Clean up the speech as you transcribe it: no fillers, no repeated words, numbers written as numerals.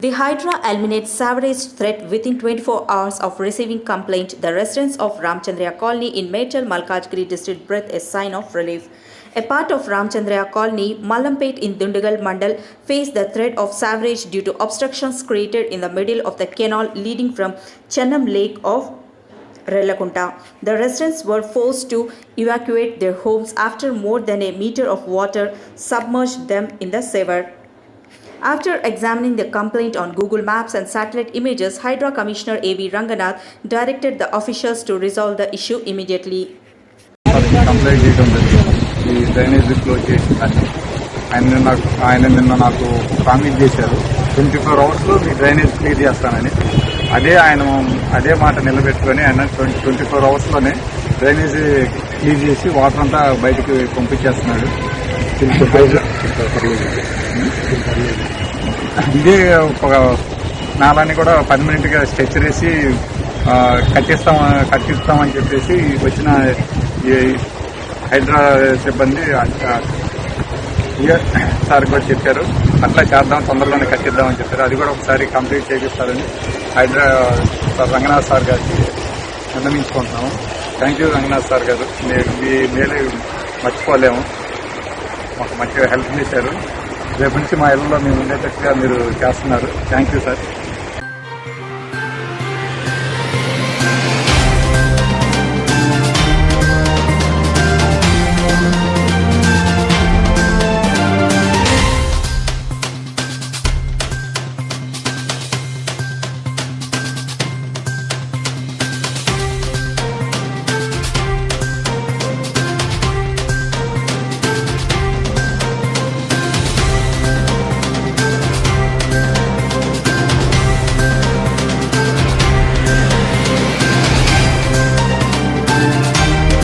The Hydra eliminates sewerage threat within 24 hours of receiving complaint. The residents of Ramchandriya Colony in Metal Malkajgiri district breathe a sign of relief. A part of Ramchandriya Colony, Mallampet in Dundagal Mandal, faced the threat of sewerage due to obstructions created in the middle of the canal leading from Chennam Lake of Relakunta. The residents were forced to evacuate their homes after more than a meter of water submerged them in the sewer. After examining the complaint on Google Maps and satellite images, Hydra Commissioner A.V. Ranganath directed the officials to resolve the issue immediately. Complaint చేయడం ఈ drainage close చేసి ఆయన నిన్న నాకు promise చేశారు 24 అవర్స్లో మీ drainage clear చేస్తానని. అదే మాట నిలబెట్టుకొని ఆయన 24 అవర్స్లోనే డ్రైనేజ్ క్లియర్ చేసి వాటర్ అంతా బయటకు పంపించేస్తున్నాడు. ఇదే ఒక నాలాన్ని కూడా పర్మనెంట్గా స్ట్రెచర్ వేసి కట్టిస్తామని చెప్పేసి వచ్చిన హైడ్రా సిబ్బంది సార్ కూడా చెప్పారు. అట్లా చేద్దాం, తొందరలోనే కట్టిద్దామని చెప్పారు. అది కూడా ఒకసారి కంప్లీట్ చేపిస్తారని హైడ్రా రంగనాథ్ సార్ గారికి విన్నవించుకుంటున్నాము. థ్యాంక్ యూ రంగనాథ్ సార్ గారు, మీ మేలు మర్చిపోలేము. మాకు మంచిగా హెల్ప్ చేశారు. రేపు నుంచి మా ఇళ్లలో మేము ఉండేటట్టుగా మీరు చేస్తున్నారు. Thank you sir.